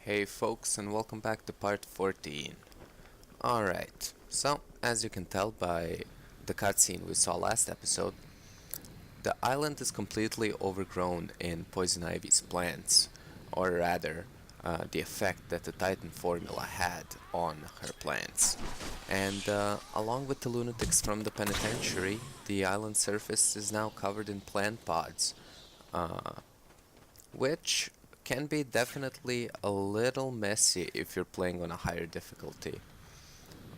Hey folks, and welcome back to part 14. Alright, so as you can tell by the cutscene we saw last episode, the island is completely overgrown in Poison Ivy's plants, or rather, the effect that the Titan formula had on her plants. And along with the lunatics from the penitentiary, the island surface is now covered in plant pods, which can be definitely a little messy if you're playing on a higher difficulty.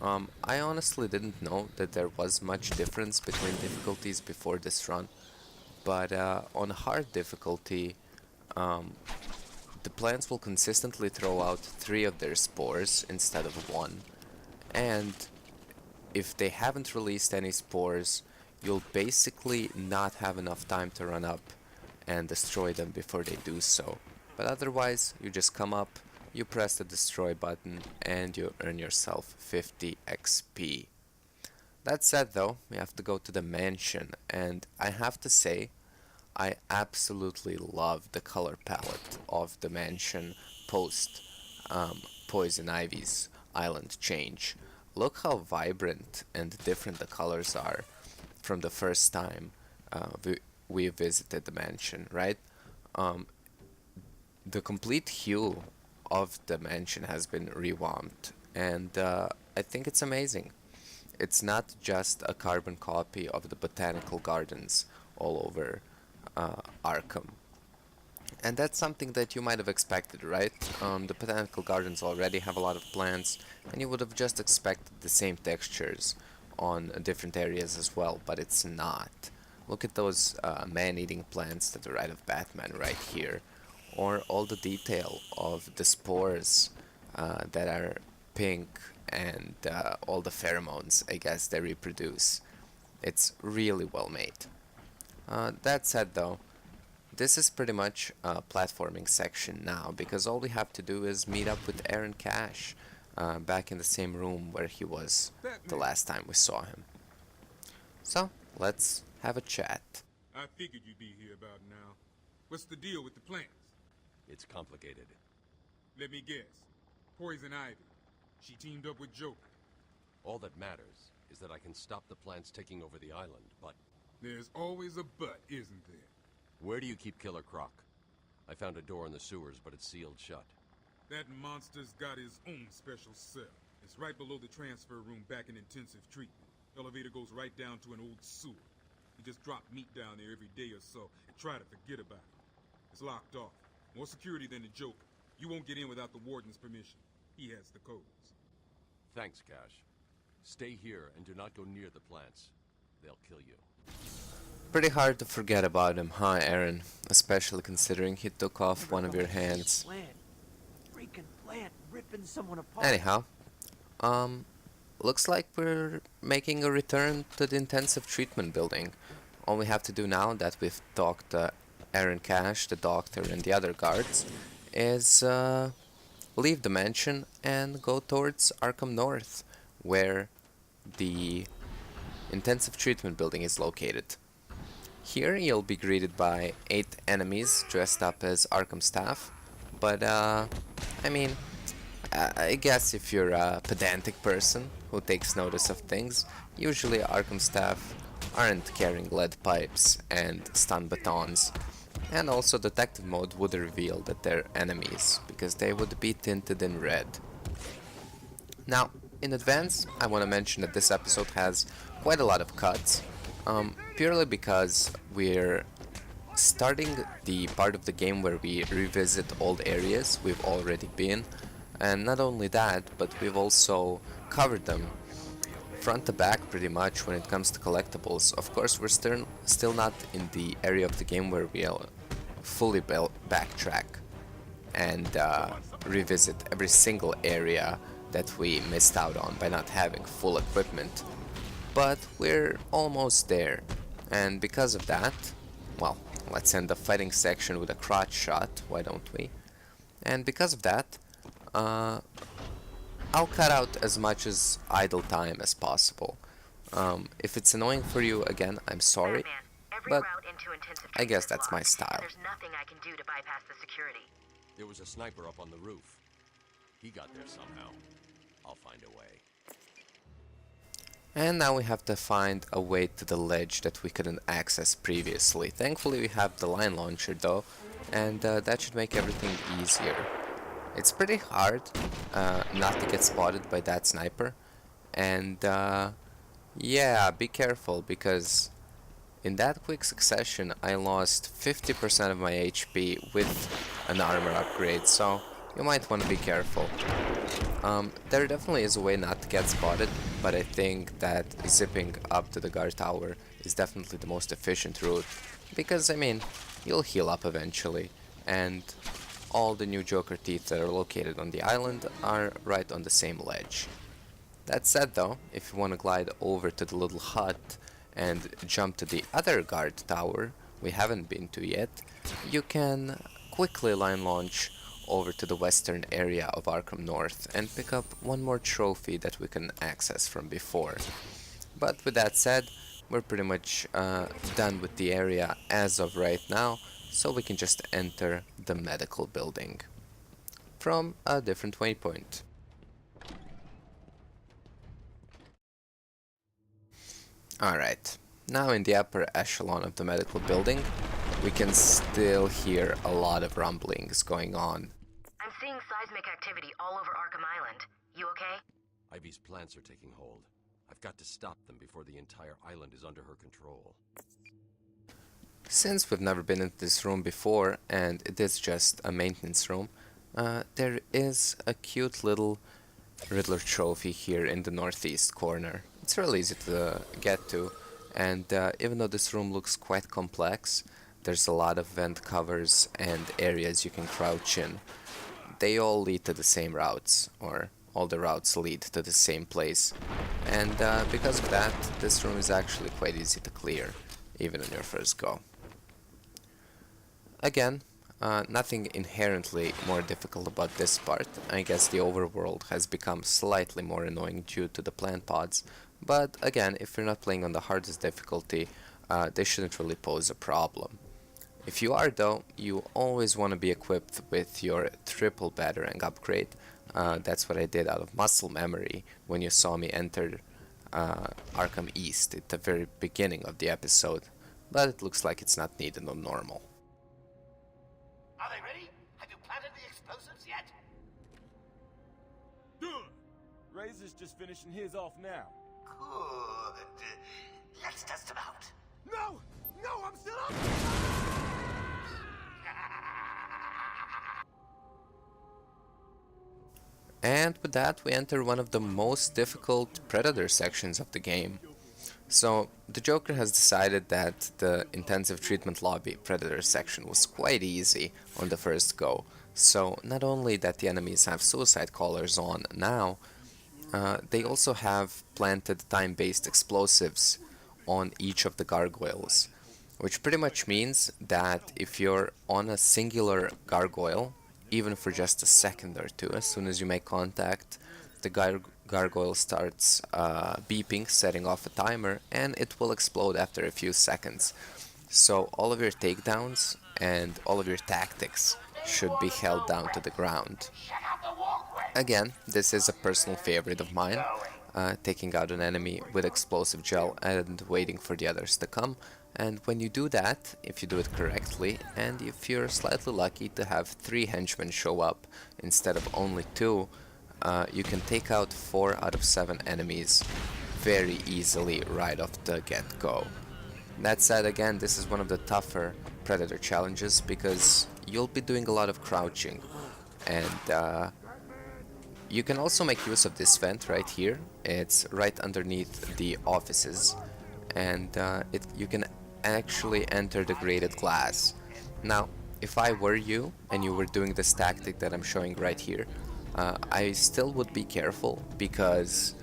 I honestly didn't know that there was much difference between difficulties before this run, but on hard difficulty, the plants will consistently throw out 3 of their spores instead of 1, and if they haven't released any spores, you'll basically not have enough time to run up and destroy them before they do so. But otherwise, you just come up, you press the destroy button, and you earn yourself 50 XP. That said though, we have to go to the mansion, and I have to say, I absolutely love the color palette of the mansion post Poison Ivy's island change. Look how vibrant and different the colors are from the first time we visited the mansion, right? The complete hue of the mansion has been revamped, and I think it's amazing. It's not just a carbon copy of the botanical gardens all over Arkham. And that's something that you might have expected, right? The botanical gardens already have a lot of plants, and you would have just expected the same textures on different areas as well, but it's not. Look at those man-eating plants to the right of Batman right here, or all the detail of the spores that are pink, and all the pheromones, I guess, they reproduce. It's really well made. That said though, this is pretty much a platforming section now, because all we have to do is meet up with Aaron Cash back in the same room where he was the last time we saw him. So, let's have a chat. I figured you'd be here about now. What's the deal with the plants? It's complicated. Let me guess. Poison Ivy. She teamed up with Joker. All that matters is that I can stop the plants taking over the island, but... There's always a but, isn't there? Where do you keep Killer Croc? I found a door in the sewers, but it's sealed shut. That monster's got his own special cell. It's right below the transfer room back in intensive treatment. Elevator goes right down to an old sewer. You just drop meat down there every day or so and try to forget about it. It's locked off. More security than the Joker. You won't get in without the warden's permission. He has the codes. Thanks, Cash. Stay here and do not go near the plants. They'll kill you. Pretty hard to forget about him, huh, Aaron? Especially considering he took off one of your hands. Freaking plant ripping someone apart. Anyhow, looks like we're making a return to the intensive treatment building. All we have to do now that we've talked to Aaron Cash, the doctor, and the other guards, is leave the mansion and go towards Arkham North, where the intensive treatment building is located. Here you'll be greeted by 8 enemies dressed up as Arkham staff, but I mean, I guess if you're a pedantic person who takes notice of things, usually Arkham staff aren't carrying lead pipes and stun batons. And also detective mode would reveal that they're enemies, because they would be tinted in red. Now, in advance, I want to mention that this episode has quite a lot of cuts, purely because we're starting the part of the game where we revisit old areas we've already been, and not only that, but we've also covered them front to back pretty much when it comes to collectibles. Of course, we're still not in the area of the game where we'll fully backtrack and revisit every single area that we missed out on by not having full equipment. But we're almost there, and because of that, well, let's end the fighting section with a crotch shot, why don't we? And because of that, I'll cut out as much as idle time as possible. If it's annoying for you, again, I'm sorry, but I guess that's my style. There's nothing I can do to bypass the security. There was a sniper up on the roof. He got there somehow. I'll find a way. And now we have to find a way to the ledge that we couldn't access previously. Thankfully we have the line launcher though, and that should make everything easier. It's pretty hard not to get spotted by that sniper, and yeah, be careful, because in that quick succession I lost 50% of my HP with an armor upgrade, so you might want to be careful. There definitely is a way not to get spotted, but I think that zipping up to the guard tower is definitely the most efficient route, because I mean, you'll heal up eventually, and all the new Joker teeth that are located on the island are right on the same ledge. That said though, if you want to glide over to the little hut and jump to the other guard tower we haven't been to yet, you can quickly line launch over to the western area of Arkham North and pick up one more trophy that we can access from before. But with that said, we're pretty much done with the area as of right now, so we can just enter the medical building from a different waypoint. Alright, now in the upper echelon of the medical building, we can still hear a lot of rumblings going on. I'm seeing seismic activity all over Arkham Island. You okay? Ivy's plants are taking hold. I've got to stop them before the entire island is under her control. Since we've never been in this room before, and it is just a maintenance room, there is a cute little Riddler trophy here in the northeast corner. It's really easy to get to, and even though this room looks quite complex, there's a lot of vent covers and areas you can crouch in. They all lead to the same routes, or all the routes lead to the same place, and because of that, this room is actually quite easy to clear, even on your first go. Again, nothing inherently more difficult about this part. I guess the overworld has become slightly more annoying due to the plant pods, but again, if you're not playing on the hardest difficulty, they shouldn't really pose a problem. If you are though, you always want to be equipped with your triple batarang upgrade. That's what I did out of muscle memory when you saw me enter Arkham East at the very beginning of the episode, but it looks like it's not needed on normal. Are they ready? Have you planted the explosives yet? Done! Razor's just finishing his off now. Good. Let's test them out. No! No, I'm still up! And with that, we enter one of the most difficult Predator sections of the game. So, the Joker has decided that the intensive treatment lobby Predator section was quite easy on the first go. So, not only that the enemies have suicide collars on now, they also have planted time-based explosives on each of the gargoyles, which pretty much means that if you're on a singular gargoyle, even for just a second or two, as soon as you make contact, the gargoyle starts beeping, setting off a timer, and it will explode after a few seconds. So all of your takedowns and all of your tactics should be held down to the ground. Again, this is a personal favorite of mine, taking out an enemy with explosive gel and waiting for the others to come. And when you do that, if you do it correctly, and if you're slightly lucky to have 3 henchmen show up instead of only 2, you can take out 4 out of 7 enemies very easily right off the get-go. That said, again, this is one of the tougher Predator challenges because you'll be doing a lot of crouching, and you can also make use of this vent right here. It's right underneath the offices, and you can actually enter the grated glass. Now, if I were you and you were doing this tactic that I'm showing right here, I still would be careful because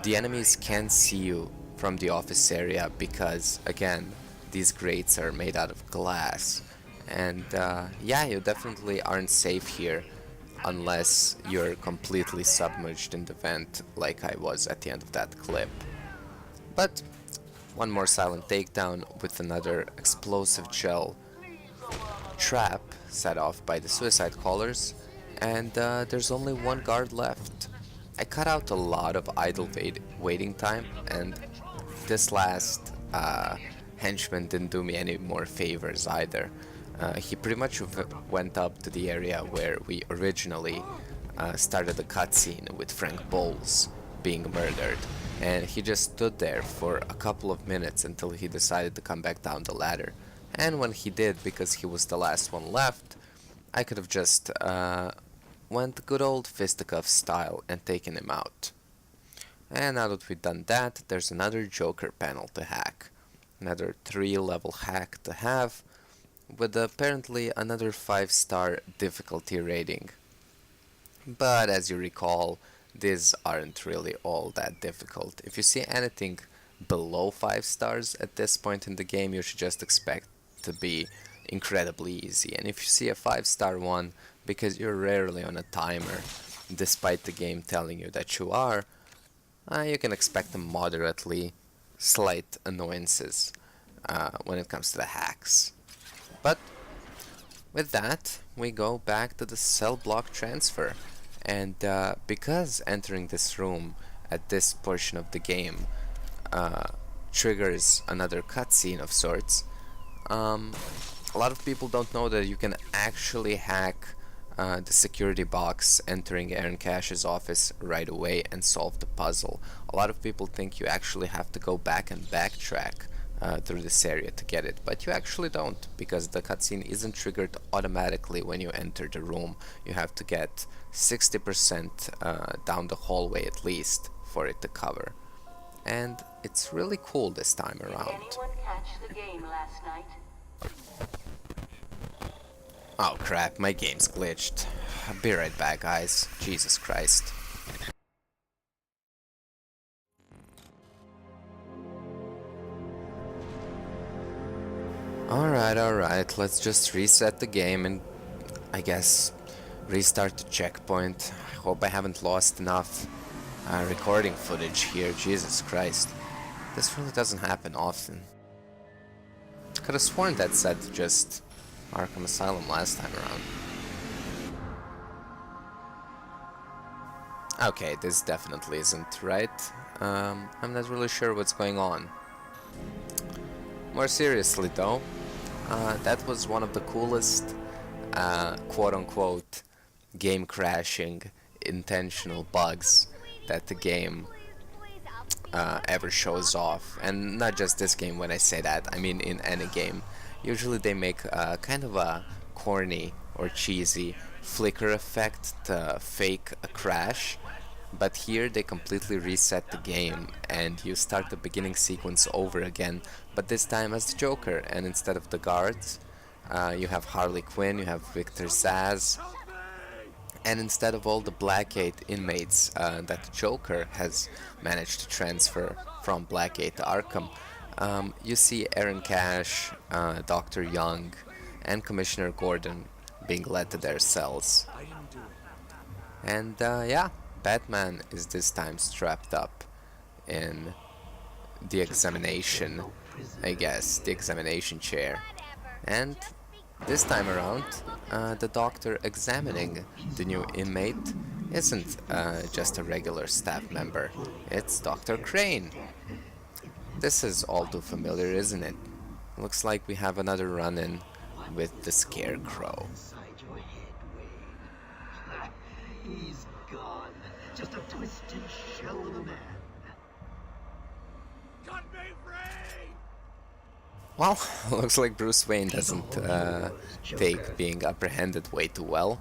the enemies can see you from the office area because, again, these grates are made out of glass. And yeah, you definitely aren't safe here unless you're completely submerged in the vent like I was at the end of that clip. But one more silent takedown with another explosive gel trap set off by the suicide collars, and there's only one guard left. I cut out a lot of idle waiting time, and this last henchman didn't do me any more favors either. He pretty much went up to the area where we originally started the cutscene with Frank Bowles being murdered, and he just stood there for a couple of minutes until he decided to come back down the ladder. And when he did, because he was the last one left, I could have just went good old fisticuff style and taken him out. And now that we've done that, there's another Joker panel to hack. Another 3-level hack to have, with apparently another 5-star difficulty rating. But as you recall, these aren't really all that difficult. If you see anything below 5 stars at this point in the game, you should just expect to be incredibly easy. And if you see a 5-star one, because you're rarely on a timer, despite the game telling you that you are, you can expect moderately slight annoyances when it comes to the hacks. But with that, we go back to the cell block transfer. And because entering this room at this portion of the game triggers another cutscene of sorts, a lot of people don't know that you can actually hack the security box entering Aaron Cash's office right away and solve the puzzle. A lot of people think you actually have to go back and backtrack through this area to get it, but you actually don't, because the cutscene isn't triggered automatically when you enter the room. You have to get 60% down the hallway at least for it to cover, and it's really cool this time around. Did anyone catch the game last night? Oh crap, my game's glitched. I'll be right back, guys. Jesus Christ. Alright, let's just reset the game and I guess restart the checkpoint. I hope I haven't lost enough recording footage here. Jesus Christ. This really doesn't happen often. Could have sworn that said just Arkham Asylum last time around. Okay, this definitely isn't right. I'm not really sure what's going on. More seriously though, that was one of the coolest quote-unquote game crashing intentional bugs that the game ever shows off. And not just this game when I say that, I mean in any game. Usually they make kind of a corny or cheesy flicker effect to fake a crash, but here they completely reset the game and you start the beginning sequence over again, but this time as the Joker, and instead of the guards you have Harley Quinn, you have Victor Zsasz, and instead of all the Blackgate inmates that the Joker has managed to transfer from Blackgate to Arkham, you see Aaron Cash, Dr. Young, and Commissioner Gordon being led to their cells. And yeah, Batman is this time strapped up in the examination, I guess, the examination chair. And this time around, the doctor examining the new inmate isn't just a regular staff member, it's Dr. Crane. This is all too familiar, isn't it? Looks like we have another run-in with the Scarecrow. He's gone. Just a twisted shell of a man. Cut me free! Well, looks like Bruce Wayne doesn't take being apprehended way too well.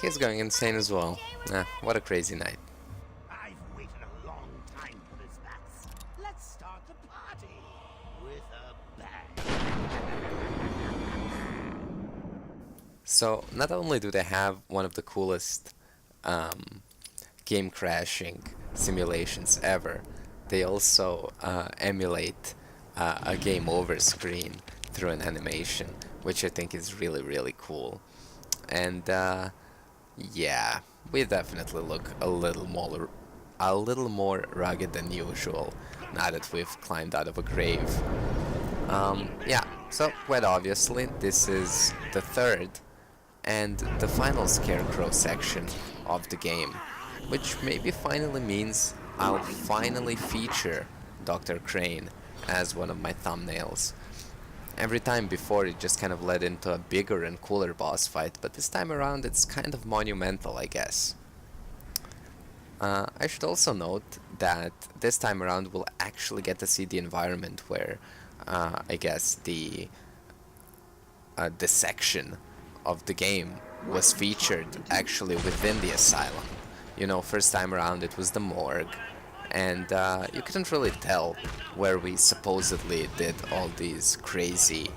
He's going insane as well. What a crazy night. I've waited a long time for this, Bats. Let's start the party with a bang. So, not only do they have one of the coolest game crashing simulations ever, they also emulate a game over screen through an animation, which I think is really, really cool. And yeah, we definitely look a little more rugged than usual now that we've climbed out of a grave. Yeah, so quite obviously this is the third and the final Scarecrow section of the game, which maybe finally means I'll finally feature Dr. Crane as one of my thumbnails. Every time before it just kind of led into a bigger and cooler boss fight, but this time around it's kind of monumental, I guess. I should also note that this time around we'll actually get to see the environment where I guess the section of the game was featured actually within the asylum. You know, first time around it was the morgue, and you couldn't really tell where we supposedly did all these crazy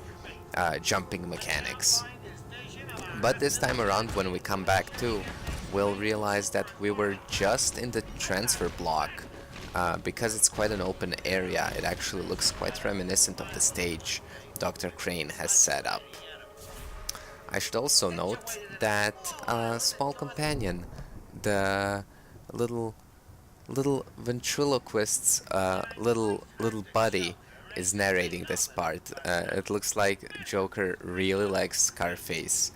jumping mechanics. But this time around, when we come back to, we'll realize that we were just in the transfer block. Because it's quite an open area, it actually looks quite reminiscent of the stage Dr. Crane has set up. I should also note that a small companion, the little ventriloquist's little buddy, is narrating this part. It looks like Joker really likes Scarface,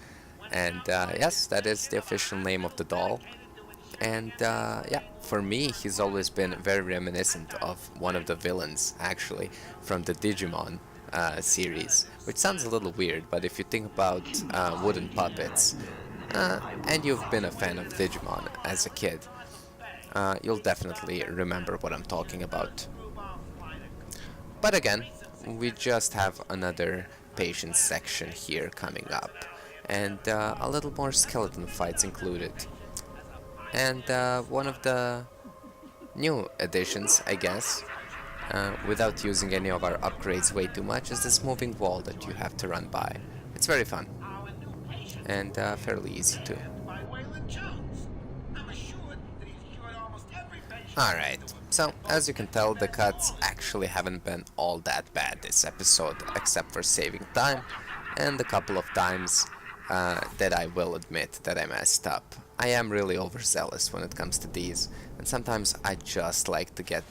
and yes, that is the official name of the doll. And yeah, for me, he's always been very reminiscent of one of the villains, actually, from the Digimon series, which sounds a little weird, but if you think about wooden puppets, and you've been a fan of Digimon as a kid, you'll definitely remember what I'm talking about. But again, we just have another patient section here coming up, and a little more skeleton fights included. And one of the new additions, I guess, without using any of our upgrades way too much, is this moving wall that you have to run by. It's very fun, and fairly easy too. Alright, so as you can tell, the cuts actually haven't been all that bad this episode, except for saving time, and a couple of times that I will admit that I messed up. I am really overzealous when it comes to these, and sometimes I just like to get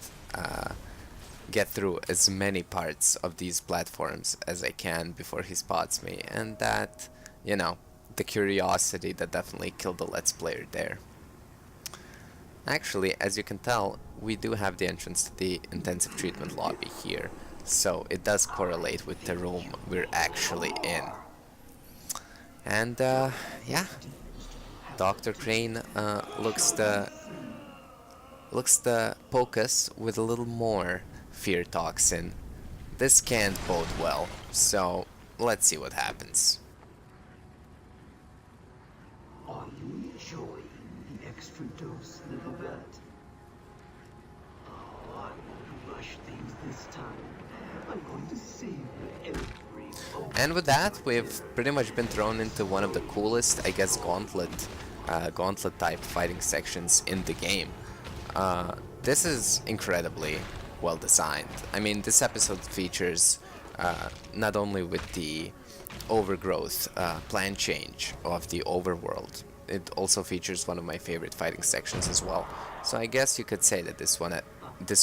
through as many parts of these platforms as I can before he spots me, and that, you know, the curiosity that definitely killed the Let's Player there. Actually, as you can tell, we do have the entrance to the intensive treatment lobby here, so it does correlate with the room we're actually in. And yeah, Dr. Crane looks to poke us with a little more fear toxin. This can't bode well, so let's see what happens. Are you enjoying the extra dose, little bird? Oh, I won't rush things this time. I'm going to save every moment. And with that, we've pretty much been thrown into one of the coolest, I guess, gauntlet type fighting sections in the game. This is incredibly well designed. I mean, this episode features not only with the overgrowth plan change of the overworld, it also features one of my favorite fighting sections as well. So I guess you could say that this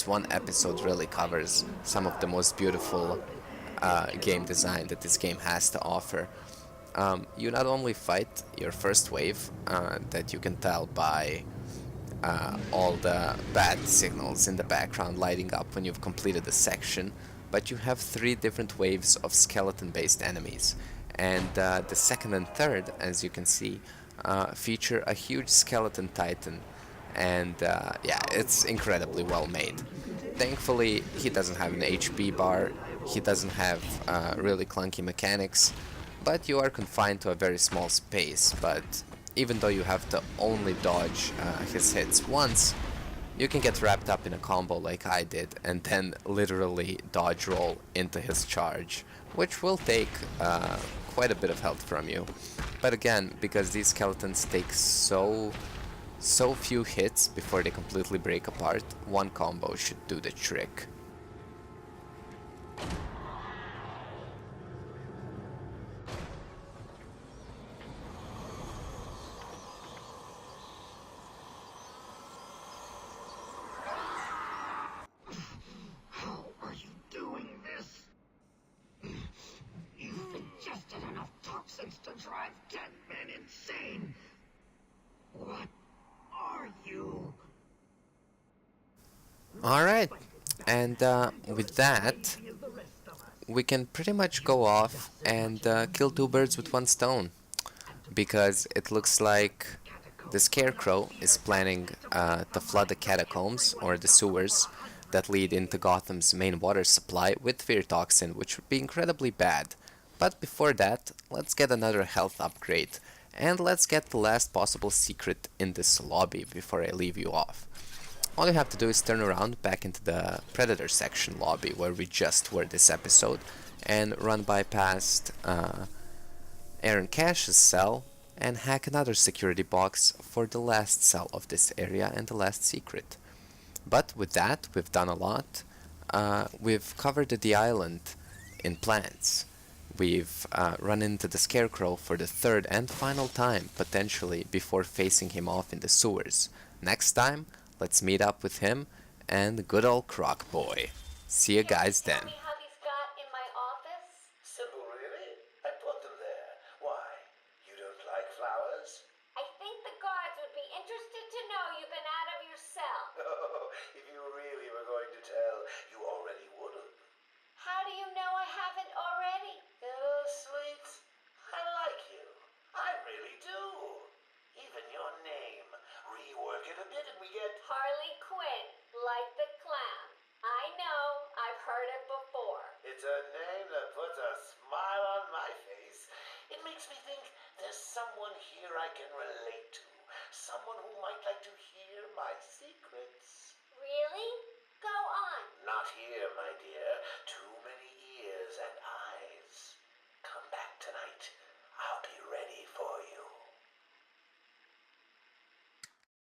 one episode really covers some of the most beautiful game design that this game has to offer. You not only fight your first wave, that you can tell by all the bad signals in the background lighting up when you've completed the section, but you have 3 different waves of skeleton-based enemies, and the second and third, as you can see, feature a huge skeleton titan, and yeah, it's incredibly well made. Thankfully, he doesn't have an HP bar, he doesn't have really clunky mechanics, but you are confined to a very small space. But even though you have to only dodge his hits once, you can get wrapped up in a combo like I did and then literally dodge roll into his charge, which will take quite a bit of health from you. But again, because these skeletons take so few hits before they completely break apart, one combo should do the trick. How are you doing this? You've ingested enough toxins to drive 10 men insane. Alright, and with that, we can pretty much go off and kill two birds with one stone. Because it looks like the Scarecrow is planning to flood the catacombs, or the sewers, that lead into Gotham's main water supply with fear toxin, which would be incredibly bad. But before that, let's get another health upgrade, and let's get the last possible secret in this lobby before I leave you off. All you have to do is turn around back into the Predator section lobby where we just were this episode, and run by past Aaron Cash's cell, and hack another security box for the last cell of this area and the last secret. But with that, we've done a lot. We've covered the island in plants. We've run into the Scarecrow for the third and final time, potentially, before facing him off in the sewers. Next time, let's meet up with him and good old Croc Boy. See you guys then. Tell me how these got in my office? Simple, really? I put them there. Why? You don't like flowers? I think the guards would be interested to know you've been out of your cell. Oh, if you really were going to tell, you already would have. How do you know I haven't already? Sweet. I like you. I really do. Even your name. Rework it a bit and we get... Harley Quinn, like the clown. I know, I've heard it before. It's a name that puts a smile on my face. It makes me think there's someone here I can relate to. Someone who might like to hear my secrets. Really? Go on. Not here, my dear. Too many ears and eyes. Come back tonight. I'll be ready for you.